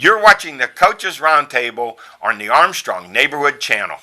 You're watching the Coaches Roundtable on the Armstrong Neighborhood Channel.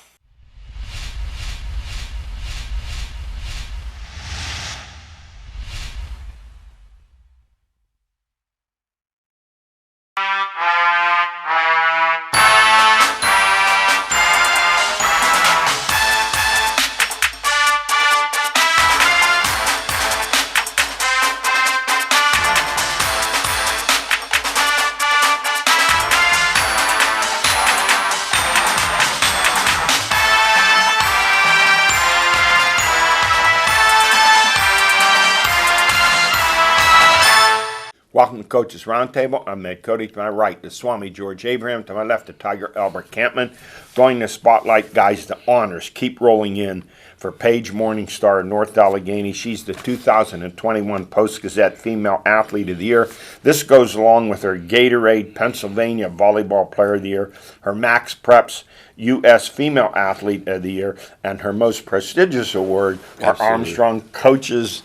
Welcome to Coaches Roundtable. I'm Ed Codi. To my right, the Swami George Abraham. To my left, the Tiger Albert Campman. Going to spotlight, guys, the honors keep rolling in for Paige Morningstar of North Allegheny. She's the 2021 Post-Gazette Female Athlete of the Year. This goes along with her Gatorade Pennsylvania Volleyball Player of the Year, her Max Preps U.S. Female Athlete of the Year, and her most prestigious award, our Armstrong Coaches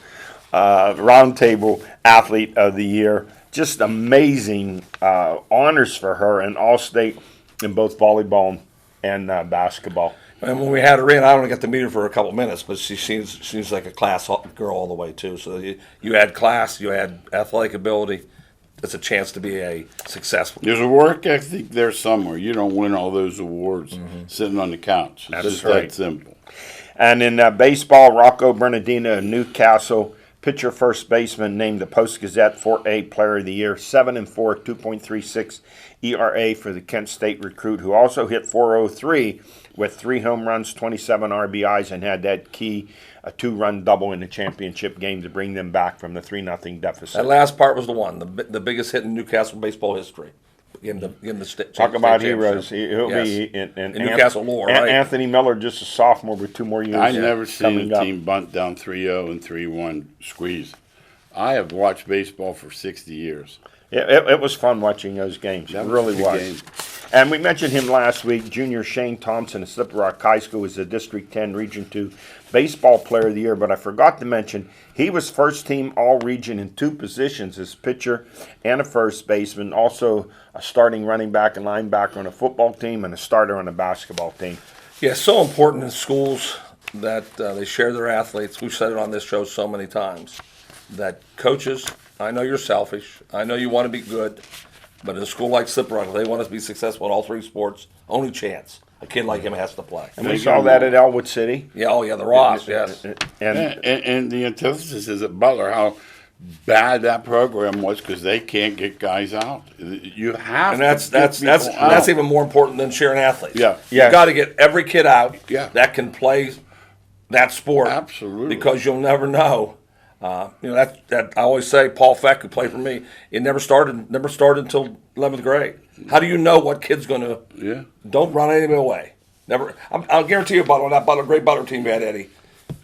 Roundtable Athlete of the Year. Just amazing honors for her in All-State in both volleyball and basketball. And when we had her in, I only got to meet her for a couple minutes, but she seems like a class girl all the way too. So you had class, you had athletic ability. It's a chance to be a successful. There's a work ethic there somewhere. You don't win all those awards sitting on the couch. It's just right. that simple. And in baseball, Rocco Bernardino of Newcastle, pitcher first baseman, named the Post-Gazette 4A Player of the Year, 7-4, 2.36 ERA for the Kent State recruit, who also hit .403 with 3 home runs, 27 RBIs, and had that key a 2-run double in the championship game to bring them back from the 3-0 deficit. That last part was the one, the biggest hit in Newcastle baseball history. Talk about heroes. He'll be in Newcastle lore, right? Anthony Miller, just a sophomore with 2 more years. I've never seen a team bunt down 3-0 and 3-1 squeeze. I have watched baseball for 60 years. It was fun watching those games. It really was. Game. And we mentioned him last week. Junior Shane Thompson of Slippery Rock High School was the District 10 Region 2 Baseball Player of the Year. But I forgot to mention, he was first team all-region in 2 positions as pitcher and a first baseman. Also a starting running back and linebacker on a football team and a starter on a basketball team. Yeah, so important in schools that they share their athletes. We've said it on this show so many times that coaches, I know you're selfish. I know you want to be good. But in a school like Slippery Rock, they want us to be successful in all 3 sports. Only chance a kid like him has to play. And we saw that at Elwood City. Yeah, the Ross, yes. And the antithesis is at Butler, how bad that program was because they can't get guys out. You have that's even more important than sharing athletes. Yeah. You got to get every kid out that can play that sport. Absolutely. Because you'll never know. That I always say, Paul Feck, who played for me, it never started until 11th grade. How do you know what kid's going to? Yeah. Don't run anybody away. Never. I'll guarantee you, Butler, that great Butler team you had, Eddie.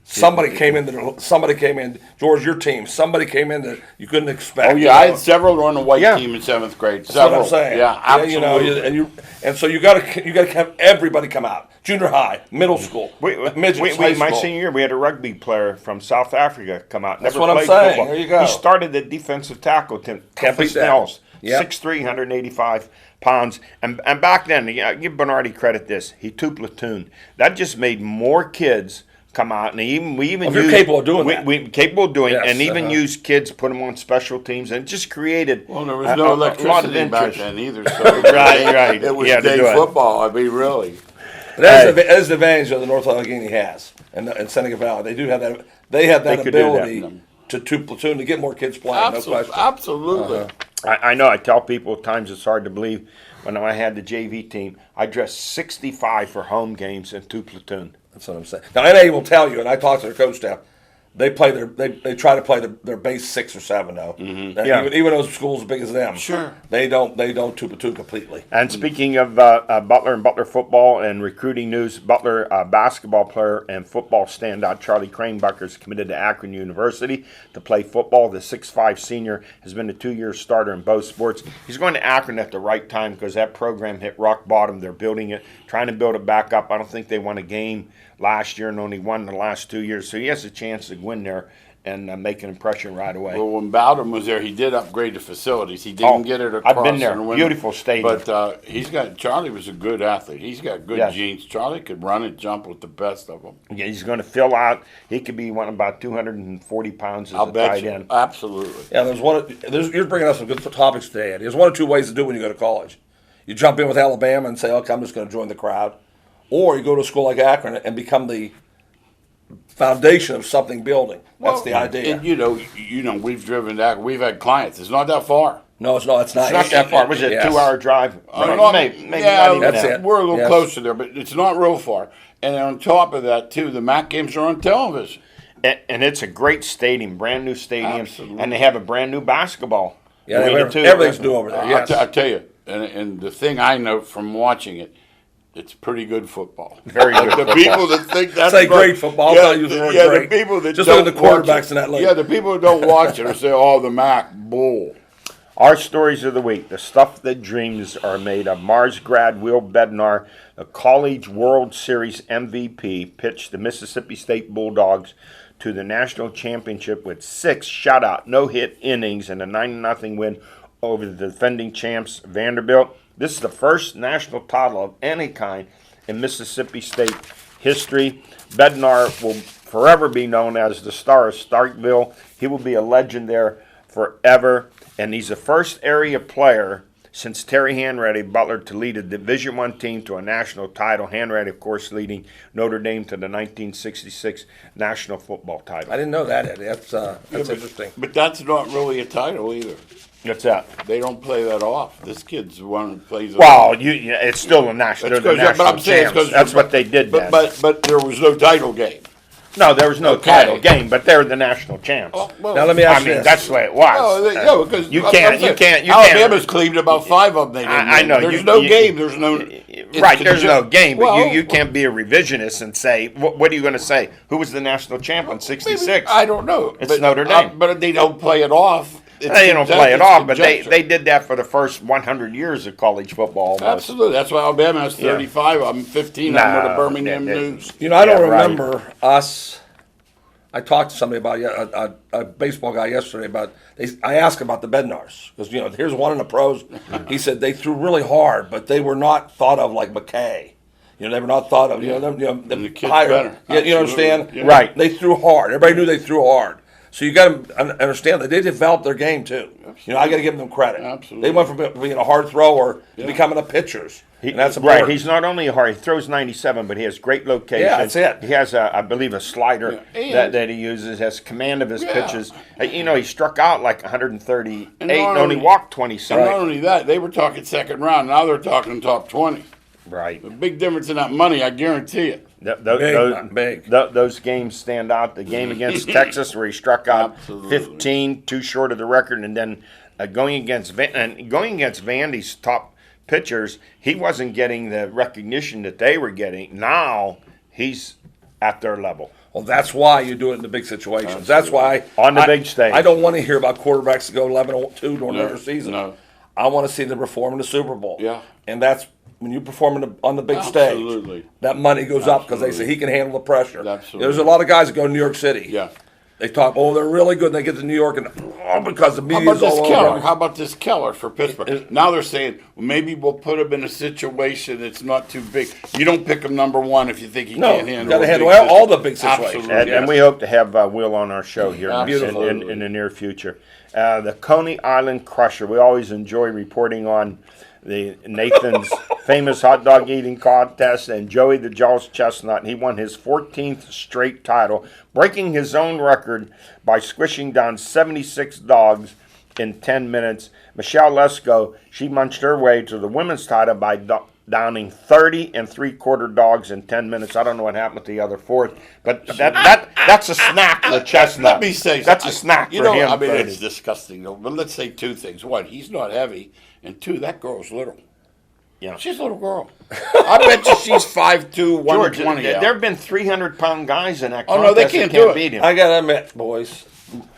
Somebody came in. George, your team. Somebody came in that you couldn't expect. Oh yeah, I had several on the white team in 7th grade. Several. That's what I'm saying. Yeah, absolutely. And so you got to have everybody come out. Junior high, middle school, midgets, high my school. senior year, we had a rugby player from South Africa come out. That's never what I'm played saying. Football. There you go. He started at defensive tackle, Temple Snells, 6'3", 185 pounds. And back then, give Bernardi credit this. He 2 platoon. That just made more kids come out, and we even you're capable of doing that. We capable of doing, yes, and even used kids, put them on special teams, and it just created. Well, there was no electricity back then either, so right. It was day football. I mean, really. That is the advantage that the North Allegheny has, and Seneca Valley. They do have that. They have that ability to 2 platoon to get more kids playing. No question. Absolutely. I know. I tell people at times it's hard to believe. When I had the JV team, I dressed 65 for home games in 2 platoon. That's what I'm saying. Now, NA will tell you, and I talked to their coach staff, they try to play their base 6 or 7 though. Mm-hmm. Even those schools as big as them. Sure. They don't 2 platoon completely. And speaking of Butler and Butler football and recruiting news, Butler basketball player and football standout Charlie Cranebucker is committed to Akron University to play football. The 6'5" senior has been a 2-year starter in both sports. He's going to Akron at the right time because that program hit rock bottom. They're building it, trying to build it back up. I don't think they won a game last year and only won the last 2 years, so he has a chance to win there and make an impression right away. Well, when Bowden was there, he did upgrade the facilities. He didn't get it across. I've been there. and win- Beautiful stadium. But Charlie was a good athlete. He's got good Yes. genes. Charlie could run and jump with the best of them. Yeah, he's going to fill out. He could be about 240 pounds as I'll a bet tight you. end. Absolutely. Yeah, you're bringing up some good topics today, Eddie. There's one or two ways to do it when you go to college. You jump in with Alabama and say, okay, I'm just going to join the crowd. Or you go to a school like Akron and become the foundation of something building. That's the idea. And, we've driven that. We've had clients. It's not that far. No, it's not. It's not. It's not that far. Was it a Yes. 2-hour drive? Maybe yeah, not even that's that. it. We're a little Yes. closer there, but it's not real far. And on top of that, too, the MAC games are on television. And it's a great stadium, brand new stadium, Absolutely. and they have a brand new basketball. Yeah, they arena, have too. everything's new over there. Yes. I'll tell you, and the thing I know from watching it, it's pretty good football. Very good The football. people that think that's Say great football. I'll tell you the word great. the people that Just don't look at the quarterbacks watch it- in that league. Yeah, the people that don't watch it or say, "Oh, the MAC bull." Our stories of the week, the stuff that dreams are made of. Mars grad Will Bednar, the College World Series MVP, pitched the Mississippi State Bulldogs to the national championship with 6 shutout, no-hit innings and a 9-0 win over the defending champs Vanderbilt. This is the first national title of any kind in Mississippi State history. Bednar will forever be known as the star of Starkville. He will be a legend there forever. And he's the first area player since Terry Hanratty Butler to lead a Division I team to a national title. Hanratty, of course, leading Notre Dame to the 1966 National Football title. I didn't know that, Eddie. That's interesting. But that's not really a title either. What's that? They don't play that off. This kid's the one who plays it Well, off. it's still a national. They're It's the 'cause- national but I'm saying it's champs. 'cause- That's what they did then. But there was no title game. No, there was no Okay. title game, but they're the national champs. Well, Now let me I ask you mean, this. that's the way it was. No, because you I'm can't. saying, Alabama's claimed about 5 of them. They didn't I win. know, There's you- no you- game. There's no. Right, there's no game, but Well, you can't be a revisionist and say, what are you going to say? Who was the national champ in 66? I don't know. It's Notre Dame. But they don't play it off. They don't play it off, but conjecture. they did that for the first 100 years of college football almost. Absolutely. That's why Alabama has 35 of them, 15 of them Nah, are the Birmingham that- News. You know, I don't Yeah, right. remember us. I talked to somebody about a baseball guy yesterday about. I asked about the Bednars because here's one in the pros. He said they threw really hard, but they were not thought of like McKay. They were not thought of. the kid's higher. better. Yeah, you understand? Absolutely. Yeah. Right. They threw hard. Everybody knew they threw hard. So you got to understand that they developed their game too. I got to give them credit. Absolutely. They went from being a hard thrower to becoming a pitchers. And that's important. Right, he's not only a hard, he throws 97, but he has great location. Yeah, that's it. He has, I believe, a slider Yeah. that he uses, has command of his Yeah. pitches. He struck out like 138 And and not only only- walked And 27. not only that, they were talking second round. Now they're talking top 20. Right. The big difference in that money, I guarantee it. Big. Those games stand out. The game against Texas where he struck out Absolutely. 15, too short of the record, and then going against Vandy's top pitchers, he wasn't getting the recognition that they were getting. Now he's at their level. Well, that's why you do it in the big situations. That's why On the big stage. I don't want to hear about quarterbacks that go 11-2 during the regular season. no. I want to see them perform in the Super Bowl. Yeah. And that's when you perform on the big Absolutely. stage. That money goes up because they say he can handle the pressure. Absolutely. There's a lot of guys that go to New York City. Yeah. They talk, they're really good. And they get to New York and because the How media's about this all Keller? over. How about this Keller for Pittsburgh? Now they're saying maybe we'll put him in a situation that's not too big. You don't pick him number 1 if you think he No, can't you handle. gotta a handle big all system. the big situations. Absolutely. And we hope to have Will on our show here Absolutely. in the near future. The Coney Island Crusher. We always enjoy reporting on the Nathan's famous hot dog eating contest and Joey the Jaws Chestnut. He won his 14th straight title, breaking his own record by squishing down 76 dogs in 10 minutes. Michelle Lesko, she munched her way to the women's title by downing 30 3/4 dogs in 10 minutes. I don't know what happened to the other fourth, but that's a snack for the Chestnut. Let me say that's a something. snack You for know, him. I mean, 30. it's disgusting though. But let's say 2 things. 1, he's not heavy, and 2, that girl's little. Yeah. She's a little girl. I bet you she's 5'2", George, 120. there have been 300-pound guys in that Oh, contest no, they that can't can't do it. beat him. I got to admit, boys,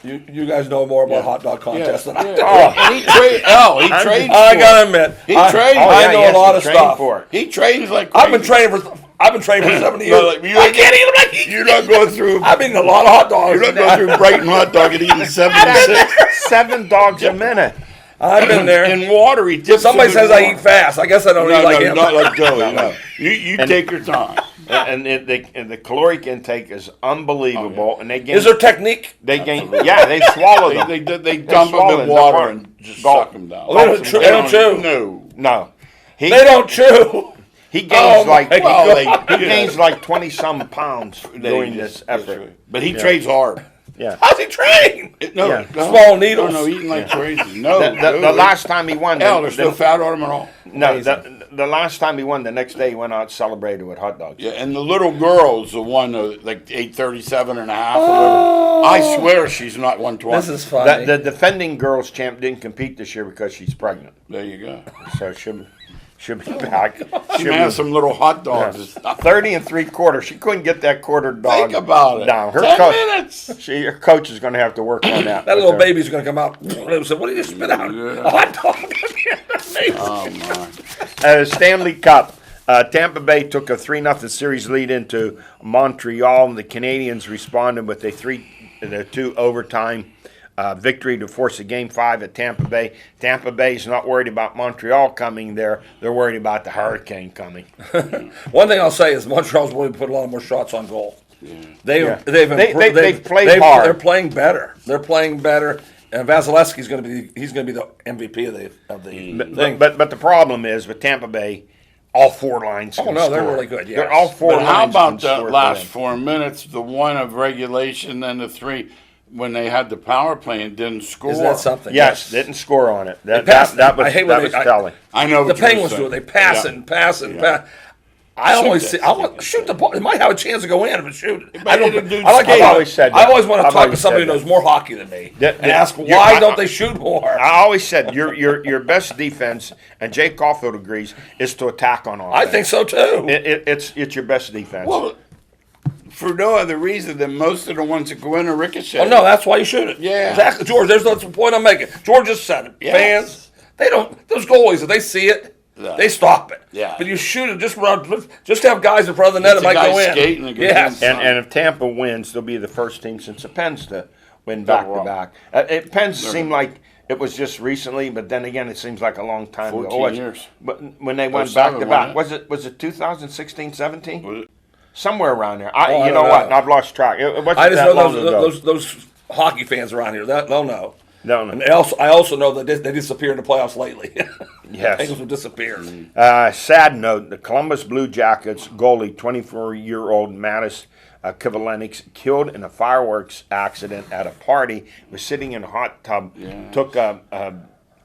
you guys know more about hot dog contests than I do. And he trains. I for got it. to admit, He I trained. Oh, yeah, I know he has a lot to of train stuff. for it. He trains like I've been crazy. training I've been training for 70 years. No, like, I can't eat them like you. You're not going through. I've eaten a lot of hot dogs. You're not going through Brighton hot dog and eating 76. 7 dogs a minute. I've been there. In water, he dips Somebody them in says I water. eat fast. I guess I don't eat like him. not like Joey. No. You take your time. And the caloric intake is unbelievable. And they gain. Is there technique? They gain. Yeah, they swallow them. They dump them swallow in them. water They're and just gulp. suck them down. Oh, they don't chew- they don't chew. No. No, he They don't chew. he gains Oh, like my Well, he gains like 20-some pounds during this effort. But he trains hard. Yeah. How's he train? No, Yeah. no, Small needles. No, eating like crazy. No, The last time he won, hell, there's no fat on him at all. no, the last time he won, the next day he went out and celebrated with hot dogs. Yeah, and the little girl's the one like 837 and a half or whatever. I swear she's not 120. This is funny. The defending girls champ didn't compete this year because she's pregnant, There you go. so she'll be back. She She'll has be- some little hot dogs and stuff. 30 3/4. She couldn't get that quarter dog. Think about it. down. Her 10 coach, minutes. her coach is going to have to work on that. That little with her. baby's going to come out. They said, "What did you spit out? Yeah. A hot dog." Oh, my. Stanley Cup. Tampa Bay took a 3-0 series lead into Montreal, and the Canadians responded with a 2 overtime victory to force a Game 5 at Tampa Bay. Tampa Bay's not worried about Montreal coming there. They're worried about the hurricane coming. One thing I'll say is Montreal's willing to put a lot more shots on goal. They've Yeah. improved. They've played hard. They're playing better. They're playing better. And Vasilevsky's going to be the MVP of the thing. But the problem is with Tampa Bay, all 4 lines can no, they're score. really good, yes. They're all 4 But lines how about can the score for last them. 4 minutes, the one of regulation, then the 3 when they had the power play and didn't score? Isn't that something? Yes, didn't score on it. That passed- that was I hate when that was they- telling. I know The what you're Penguins do saying. it. They pass Yeah. it and pass it and Yeah. pass. I always Shoot see. it. I want shoot the ball. It might have a chance to go in if it shoot. might I don't. hit a dude's I like. skate. I I've always said I that. always want to I've talk to always somebody who said knows that. more hockey than me That- and that- ask you're- why don't they shoot more. I always said your best defense, and Jake Caulfield agrees, is to attack on offense. I think so too. It's your best defense. Well, for no other reason than most of the ones that go in are ricochet. Oh no, that's why you shoot it. Yeah. Exactly, George. That's the point I'm making. George just said it. Yes. Fans, they don't. Those goalies, if they see it, Yeah. they stop it. Yeah. But you shoot it just have guys in front of the net. It's It a might guy go in. skating and it goes Yes. in. and if Tampa wins, they'll be the first team since the Pens to win back to back. Pens seemed like it was just recently, but then again, it seems like a long time 14 ago. years. But when they went 07, back to back, wasn't was it 2016, 17? Was it? Somewhere around there. I You don't know what? know. I've lost track. It wasn't I just that know long ago. those hockey fans around here. They'll know. No, no. And I also know that they disappear in the playoffs lately. Yes. Penguins will disappear. Sad note, the Columbus Blue Jackets goalie, 24-year-old Mattis Kivalenix, killed in a fireworks accident at a party, was sitting in a hot tub, took a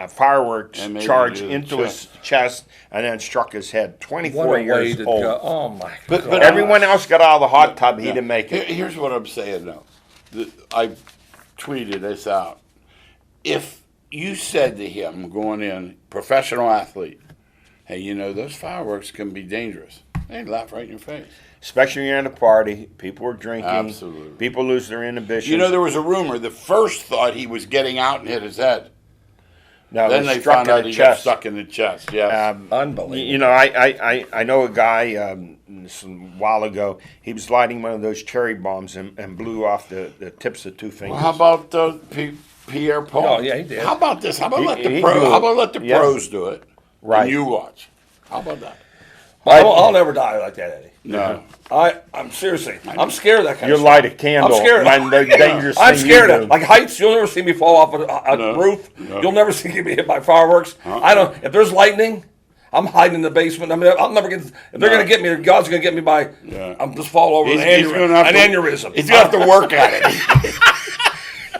fireworks And maybe charge to the into his chest, and then struck his head. What 24 a way years to old. go. Oh my But- God. Everyone else got out of the hot tub, he didn't make it. Here's what I'm saying, though. I tweeted this out. If you said to him going in, professional athlete, hey, you know, those fireworks can be dangerous, they'd laugh right in your face. Especially when you're at a party, people are drinking, Absolutely. people lose their inhibitions. You know, there was a rumor. The first thought he was getting out and hit his head. no, Then it they struck found in out the he got chest. stuck in the chest. Yes. Unbelievable. You know, I know a guy a while ago. He was lighting one of those cherry bombs and blew off the tips of 2 fingers. Well, how about Pierre Paul? Oh, yeah, he did. How about this? How about let the he pro? blew How it. about let the Yeah. pros do it? Right. And you watch. How about that? I'll never die like that, Eddie. No. I'm seriously. I'm scared of that kind You of stuff. light a candle. I'm scared. Man, the dangerous I'm thing scared you of do. like heights. You'll never see me fall off a No. roof. No. You'll never see me hit by fireworks. I don't. If there's lightning, I'm hiding in the basement. I mean, I'll never get. If they're No. gonna get me, God's gonna get me by. Yeah. I'm just fall over He's an gonna have aneurysm. He's going to have to work at it.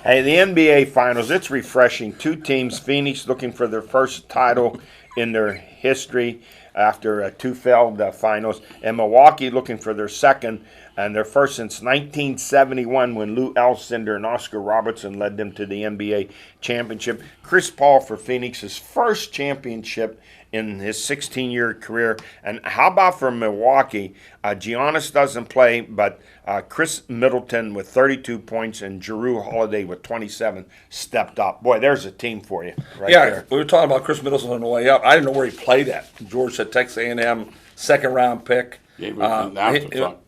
Hey, the NBA Finals, it's refreshing. 2 teams, Phoenix looking for their first title in their history after 2 failed finals, and Milwaukee looking for their second and their first since 1971 when Lou Alcindor and Oscar Robertson led them to the NBA championship. Chris Paul for Phoenix's first championship in his 16-year career. And how about for Milwaukee? Giannis doesn't play, but Chris Middleton with 32 points and Jrue Holiday with 27 stepped up. Boy, there's a team for you right Yeah, there. we were talking about Chris Middleton on the way up. I didn't know where he played at. George said Texas A&M, second-round pick. Yeah, he was an afterthought.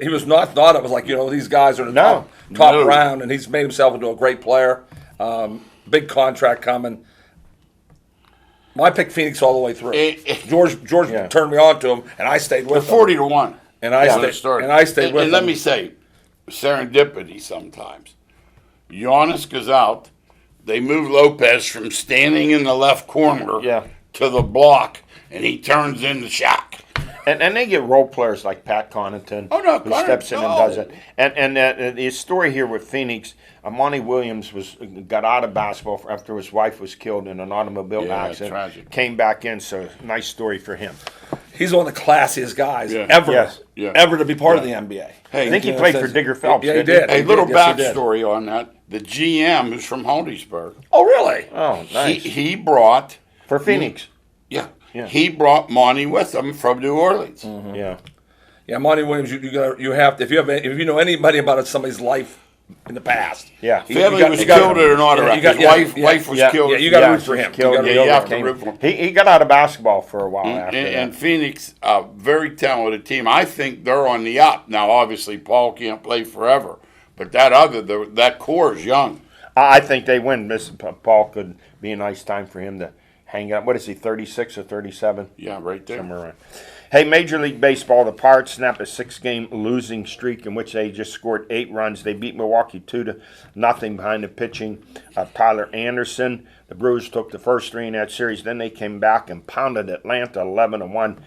He was not thought of as like, these guys are the top No. round, and he's made himself into a great player. Big contract coming. Well, I picked Phoenix all the way through. George turned me on to him, and I stayed with him. 40-1. And I stayed with And let me say, serendipity sometimes. Giannis goes out. They move Lopez from standing in the left corner to the block, and he turns into Shaq. And they get role players like Pat Connaughton, who steps in and does it. And the story here with Phoenix, Monty Williams got out of basketball after his wife was killed in an automobile accident. Tragic. Came back in, so nice story for him. He's one of the classiest guys ever to be part of the NBA. Hey, I think he played for Digger Phelps. Yeah, he did. A little backstory on that. The GM who's from Holdiesburg. Oh, really? Oh, nice. He brought For Phoenix. Yeah. He brought Monty with him from New Orleans. Mm-hmm. Yeah. Yeah, Monty Williams. You have to if you know anybody about somebody's life in the past. Yeah. Family was killed at an auto wreck. His wife was killed. Yeah, you got to root for him. You have to root for him. He got out of basketball for a while after that. And Phoenix, a very talented team. I think they're on the up. Now, obviously, Paul can't play forever, but that core is young. I think they win. Paul could be a nice time for him to hang out. What is he, 36 or 37? Yeah, right there. Somewhere around. Hey, Major League Baseball, the Pirates snap a 6-game losing streak in which they just scored 8 runs. They beat Milwaukee 2-0 behind the pitching of Tyler Anderson. The Brewers took the first 3 in that series. Then they came back and pounded Atlanta 11-1.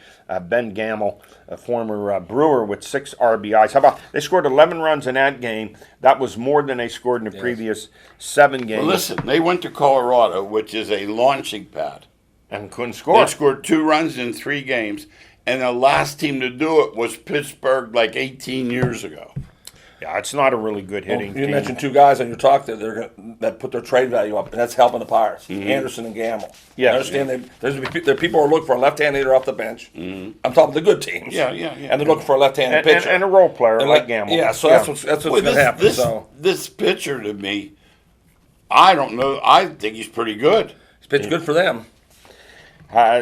Ben Gamble, a former Brewer, with 6 RBIs. How about they scored 11 runs in that game? That was more than they scored in the previous 7 games. Well, listen, they went to Colorado, which is a launching pad. And couldn't score. They scored 2 runs in 3 games. And the last team to do it was Pittsburgh like 18 years ago. Yeah, it's not a really good hitting team. You mentioned 2 guys on your talk that put their trade value up, and that's helping the Pirates. Anderson and Gamble. Yeah, I understand there are people who are looking for a left-hand hitter off the bench. I'm talking the good teams. Yeah. And they're looking for a left-handed pitcher. And a role player like Gamble. Yeah, so that's what's going to happen. This pitcher to me, I don't know. I think he's pretty good. He's pitched good for them.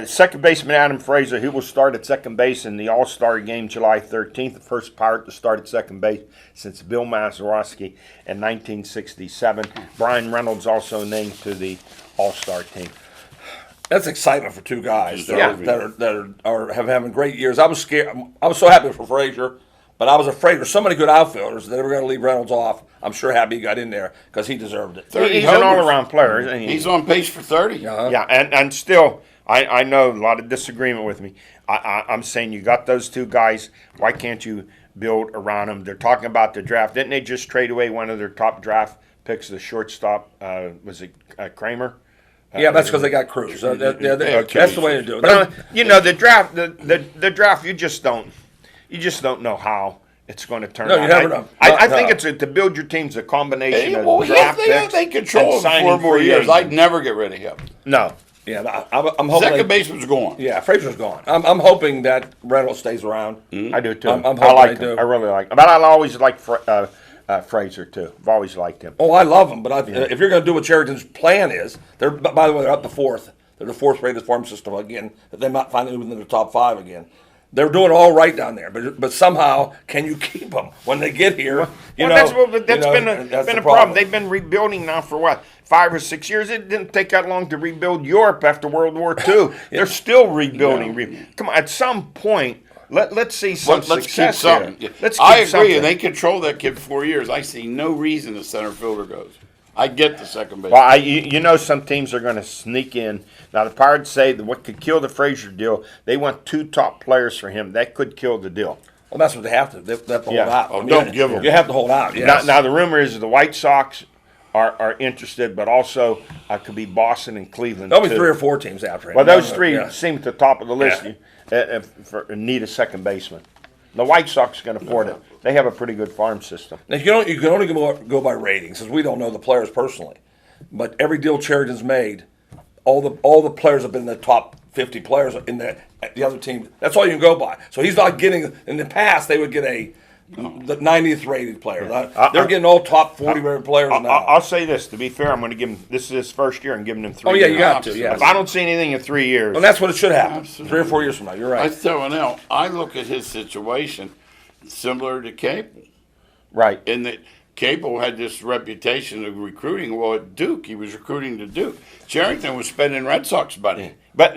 Second baseman Adam Frazier, he will start at second base in the All-Star game July 13th, the first Pirate to start at second base since Bill Mazeroski in 1967. Brian Reynolds also named to the All-Star team. That's excitement for 2 guys that are having great years. I was scared. I was so happy for Frazier, but I was afraid there's so many good outfielders that they were going to leave Reynolds off. I'm sure happy he got in there because he deserved it. He's an all-around player. He's on pace for 30. Yeah, and still, I know a lot of disagreement with me. I'm saying you got those 2 guys. Why can't you build around them? They're talking about the draft. Didn't they just trade away one of their top draft picks, the shortstop? Was it Kramer? Yeah, that's because they got Cruz. That's the way to do it. But, the draft, the draft, you just don't know how it's going to turn out. You never know. I think it's to build your team's a combination of draft picks. They control and it 4 more years. I'd never get rid of him. No. Yeah, I'm hoping. Second baseman's gone. Yeah, Frazier's gone. I'm hoping that Reynolds stays around. I do too. I'm hoping I like they him. do. I really like him. But I always like Frazier too. I've always liked him. Oh, I love him. But if you're going to do what Sheridan's plan is, by the way, they're up to 4th. They're the 4th rated farm system again. They're not finally within the top 5 again. They're doing all right down there, but somehow can you keep them when they get here? That's been a problem. They've been rebuilding now for what, 5 or 6 years? It didn't take that long to rebuild Europe after World War II. They're still rebuilding. Come on, at some point, let's see some success here. I agree, and they control that kid for 4 years. I see no reason the center fielder goes. I get the second base. Well, some teams are going to sneak in. Now, the Pirates say that what could kill the Frazier deal, they want 2 top players for him. That could kill the deal. Well, that's what they have to. They have to hold out. Oh, don't give them. You have to hold out, yes. Now, the rumor is the White Sox are interested, but also could be Boston and Cleveland. There'll be 3 or 4 teams after him. Well, those 3 seem at the top of the list need a second baseman. The White Sox can afford it. They have a pretty good farm system. Now, you can only go by ratings, because we don't know the players personally. But every deal Sheridan's made, all the players have been the top 50 players in the other team. That's all you can go by. So he's not getting. In the past, they would get a the 90th rated players. They're getting all top 40 rated players now. I'll say this, to be fair, I'm going to give him, this is his first year, and giving him 3 Oh, years. yeah, you got to. Yeah. If I don't see anything in 3 years. Well, that's what it should happen. Absolutely. 3 or 4 years from now. You're I right. tell you now, I look at his situation similar to Cable, Right. in that Cable had this reputation of recruiting. Well, at Duke, he was recruiting to Duke. Charrington was spending Red Sox money. But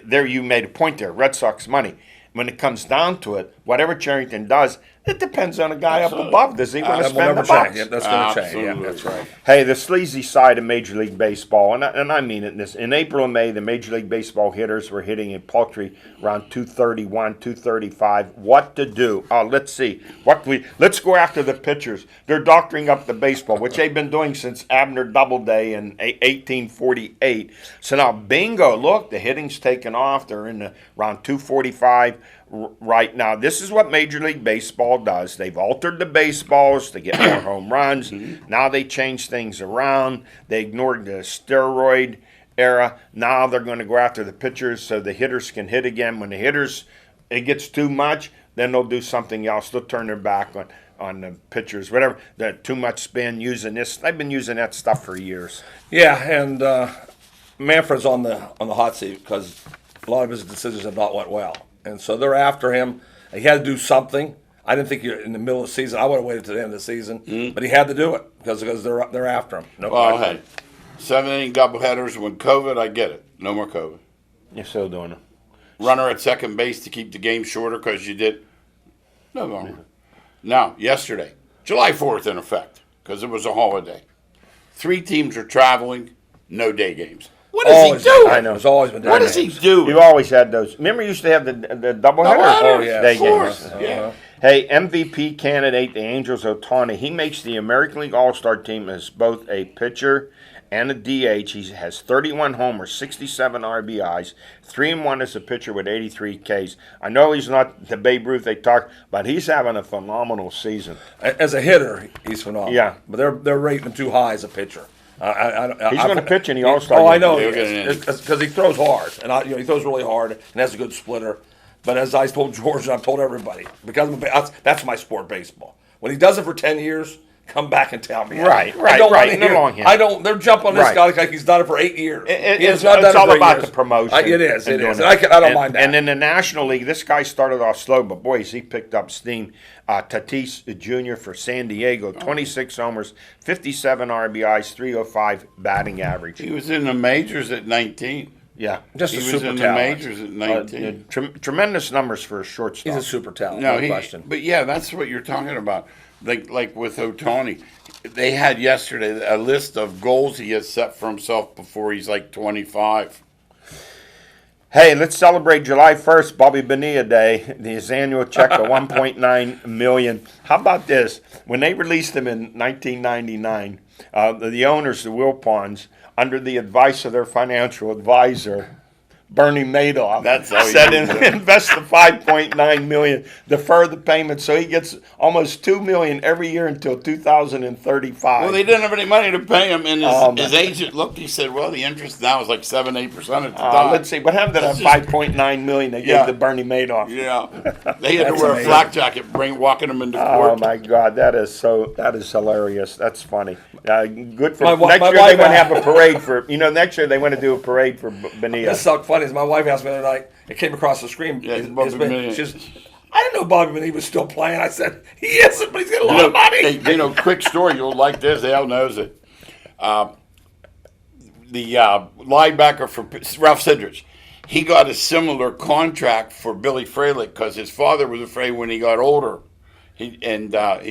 there you made a point there, Red Sox money. When it comes down to it, whatever Charrington does, it depends on a guy up above. Does he want to That will spend the never change. bucks? Yeah, that's going to change. Yeah, Absolutely. that's right. Hey, the sleazy side of Major League Baseball, and I mean it. In April and May, the Major League Baseball hitters were hitting a paltry around 231, 235. What to do? Let's see. Let's go after the pitchers. They're doctoring up the baseball, which they've been doing since Abner Doubleday in 1848. So now, bingo! Look, the hitting's taken off. They're in around 245. Right now, this is what Major League Baseball does. They've altered the baseballs to get more home runs. Now they change things around. They ignored the steroid era. Now they're going to go after the pitchers so the hitters can hit again. When the hitters, it gets too much, then they'll do something else. They'll turn their back on the pitchers, whatever. They're too much spin, using this. They've been using that stuff for years. Yeah, and Manfred's on the hot seat because a lot of his decisions have not went well, and so they're after him. He had to do something. I didn't think in the middle of the season. I would have waited to the end of the season, but he had to do it because they're after him. No Well, question. hey, 7-inning doubleheaders when COVID, I get it. No more COVID. You're still doing it. Runner at second base to keep the game shorter because you did. No longer. Now, yesterday, July 4th in effect, because it was a holiday. 3 teams are traveling, no day games. What is Always- he doing? I know. It's always been. What is he doing? You've always had those. Remember, you used to have the doubleheader? Doubleheader? Oh, yeah, Day of course. games. Yeah. Hey, MVP candidate, the Angels Ohtani, he makes the American League All-Star team as both a pitcher and a DH. He has 31 homers, 67 RBIs, 3-1 as a pitcher with 83 Ks. I know he's not the Babe Ruth they talk, but he's having a phenomenal season. As a hitter, he's phenomenal. Yeah. but they're rating him too high as a pitcher. He's going to pitch in the All-Star Oh, game. I know He'll get an inning. because he throws hard, and he throws really hard and has a good splitter. But as I told George and I've told everybody, because that's my sport, baseball. When he does it for 10 years, come back and tell me. Right, I don't right, wanna no hear- long him. I don't. They're jumping on this Right. guy like he's done it for 8 years. He has It's not done it all for 8 about years. the promotion. It is. and It doing is. that. And I don't mind that. And in the National League, this guy started off slow, but boy, he picked up steam. Tatis Jr. for San Diego, 26 homers, 57 RBIs, 305 batting average. He was in the majors at 19. Yeah. Just He a was super in the talent. majors at 19. Tremendous numbers for a shortstop. He's a super talent. No, No question. but yeah, that's what you're talking about. Like with Ohtani, they had yesterday a list of goals he has set for himself before he's like 25. Hey, let's celebrate July 1st, Bobby Bonilla Day. His annual check of $1.9 million. How about this? When they released him in 1999, the owners, the Wilpons, under the advice of their financial advisor, Bernie Madoff, That's how he said did it. invest the $5.9 million, defer the payment, so he gets almost $2 million every year until 2035. Well, they didn't have any money to pay him, and Oh, his agent looked. He said, "Well, the interest now is like 7-8% at the Uh, time." let's see what happened to that That's just- $5.9 million they Yeah. gave to Bernie Madoff. Yeah, they had to That's wear amazing. a flak jacket, walking him into Oh court. my God, that is hilarious. That's funny. Good for My wi- next my year. They wife want to asked- have a parade for next year they want to do a parade for Bonilla. This so funny is my wife asked me the other night. It came across the screen. Yeah, It's Bobby been- Bonilla. she says, I didn't know Bobby Bonilla was still playing. I said he isn't, but he's got a lot of money. Quick story. You'll like this. Al knows it. The linebacker for Ralph Sidrich, he got a similar contract for Billy Fralick because his father was afraid when he got older, he'd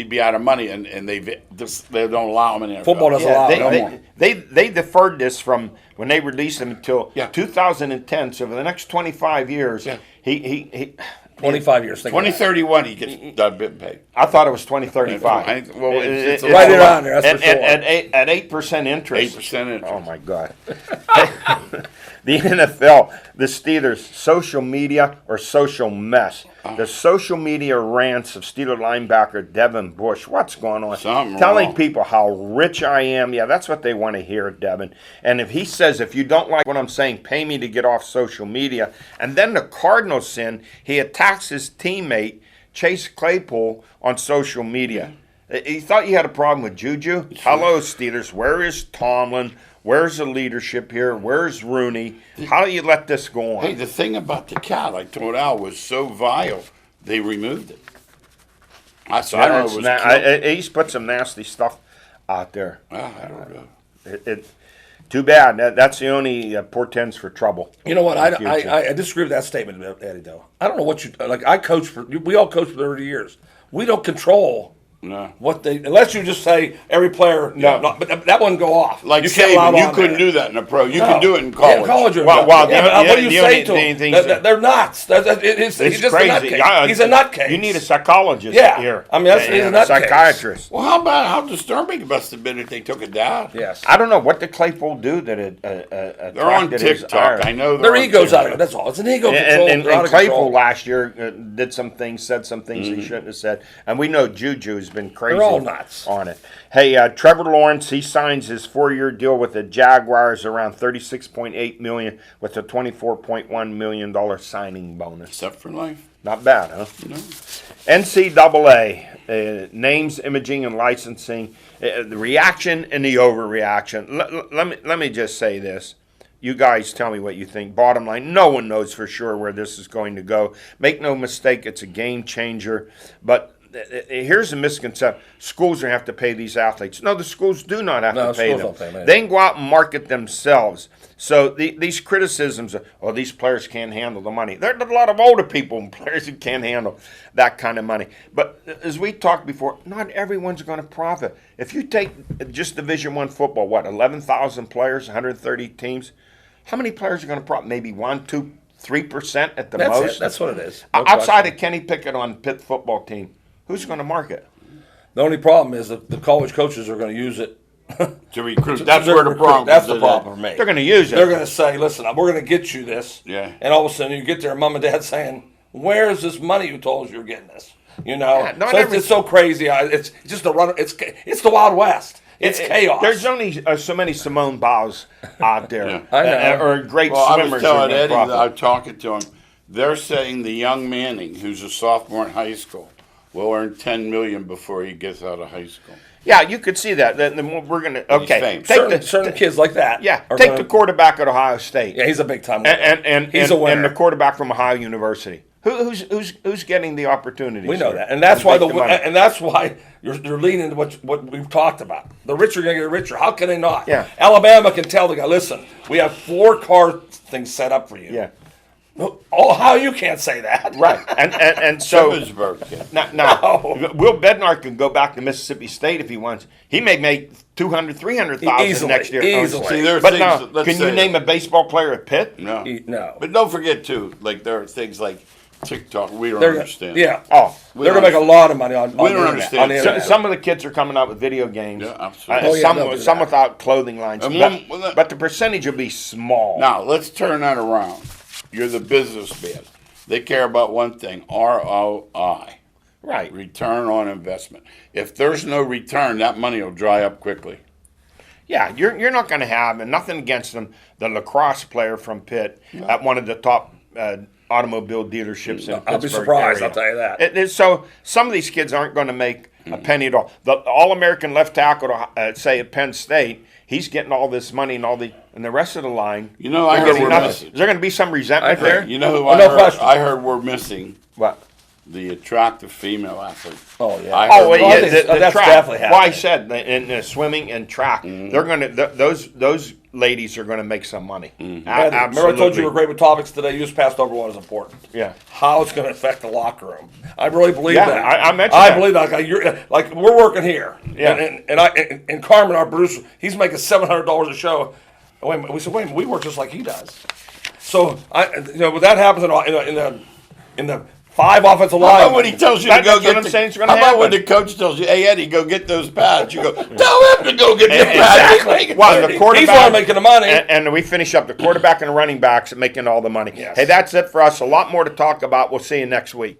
be out of money, and they don't allow him in the NFL. Football doesn't allow it. No more. they deferred this from when they released him until Yeah. 2010. So for the next 25 years, Yeah. he 25 years. Think about it. 2031, he gets that bit paid. I thought it was 2035. Well, it's Right around there, that's for sure. At 8% interest. 8% interest. Oh my God. The NFL, the Steelers, social media or social mess. The social media rants of Steeler linebacker Devin Bush. What's going on? Something Telling wrong. people how rich I am. Yeah, that's what they want to hear, Devin. And if he says, if you don't like what I'm saying, pay me to get off social media. And then the Cardinals sin, he attacks his teammate Chase Claypool on social media. He thought you had a problem with Juju. Hello, Steelers. Where is Tomlin? Where's the leadership here? Where's Rooney? How do you let this go on? Hey, the thing about the cat, I told Al, was so vile, they removed it. I know it was he's put some nasty stuff out there. I don't know. Too bad. That's the only portends for trouble. You know what? in the future. I disagree with that statement, Eddie. Though I don't know what you like. We all coach for 30 years. We don't control. No. What they unless you just say every player but that wouldn't go off. Like you can't allow Saban, you on couldn't there. do that in a pro. You can do it in college. Yeah, college. Well, What do you say to them? They're nuts. He's It's just crazy. a nutcase. He's a nutcase. You need a psychologist here. I mean, he's a and a nutcase. psychiatrist. Well, how disturbing it must have been if they took it down. Yes. I don't know what did Claypool do that it They're on attracted his TikTok. ire. I know Their on ego's out of TikTok. it. That's all. It's an ego control. And They're out of Claypool control. last year did some things, said some things he shouldn't have said, and we know Juju has been crazy They're all nuts. on it. Hey, Trevor Lawrence, he signs his 4-year deal with the Jaguars around $36.8 million with a $24.1 million signing bonus. Except for life. Not bad, huh? No. NCAA, names, imaging, and licensing, the reaction and the overreaction. Let me just say this. You guys tell me what you think. Bottom line, no one knows for sure where this is going to go. Make no mistake, it's a game changer. But here's a misconception. Schools are going to have to pay these athletes. No, the schools do not have to pay schools them. don't pay them. They can go out and market themselves. So these criticisms of, these players can't handle the money. There are a lot of older people and players who can't handle that kind of money. But as we talked before, not everyone's going to profit. If you take just Division I football, 11,000 players, 130 teams, how many players are going to profit? Maybe 1%, 2%, 3% at the most? That's what it is. Outside of Kenny Pickett on Pitt football team, who's going to market? The only problem is that the college coaches are going to use it. To recruit. That's where the problem That's is. the problem for me. They're going to use it. They're going to say, listen, we're going to get you this. Yeah. And all of a sudden you get there, mom and dad saying, where's this money you told us you were getting this? You know? Yeah, not so every- it's so crazy. It's just a run. It's the Wild West. It's chaos. There's only so many Simone Biles out there. Yeah. I know. Or great Well, I swimmers. was who are telling gonna Eddie profit. that I'm talking to him. They're saying the young Manning, who's a sophomore in high school, will earn $10 million before he gets out of high school. Yeah, you could see that. Then we're going to famous. certain kids like that. Yeah, are take gonna- the quarterback at Ohio State. Yeah, he's a big time. and he's a winner. and the quarterback from Ohio University. Who's getting the opportunities? We know here that, and that's to why make the money? and that's why you're leaning to what we've talked about. The rich are going to get richer. How can they not? Yeah. Alabama can tell the guy, listen, we have 4 car things set up for you. Yeah, Oh, how you can't say that? right. And so Pittsburgh kid. now Will Bednar can go back to Mississippi State if he wants. He may make $200,000-$300,000 Easily, next year. easily. See, there are But things, now, let's can you say- name a baseball player at Pitt? No. No. But don't forget, too, like there are things like TikTok we don't They're understand. Yeah. Oh, They're going to make a lot of money on We the don't internet, understand. on the So- internet. some of the kids are coming out with video games. Yeah, absolutely. Oh, yeah, they'll do some that. without clothing lines. And But, one- well, that- but the percentage will be small. Now, let's turn that around. You're the businessman. They care about one thing, ROI, Right. return on investment. If there's no return, that money will dry up quickly. Yeah, you're not going to have, and nothing against them, the lacrosse player from Pitt at one of the top automobile dealerships in Pittsburgh I'll be surprised, area. I'll tell you that. So some of these kids aren't going to make a penny at all. The All-American left tackle, say at Penn State, he's getting all this money and the rest of the line. You know, I they're heard getting we're nothing. missing. Is there going to be some resentment there? You know who Oh, no question. I heard we're missing? What? The attractive female athlete. Oh, yeah. I Oh, heard yeah, I think the that's track. definitely Well, I happening. said in swimming and track, they're going to those ladies are going to make some money. Remember I told you you were great with topics today. You just passed over one is important. Yeah. How it's going to affect the locker room. I really believe Yeah, that. I mentioned I that. believe that. Like we're working here. Yeah. And Carmen, our producer, he's making $700 a show. Wait a minute, we said, wait a minute, we work just like he does. So when that happens in the 5 offensive How line. about when he tells you to That's go what get I'm saying is gonna How about when happen. the coach tells you, hey, Eddie, go get those pads? You go, tell him to go get the pads. Exactly. Well, the He's quarterback, the one making the money. and we finish up the quarterback and the running backs making all the money. Yes. Hey, that's it for us. A lot more to talk about. We'll see you next week.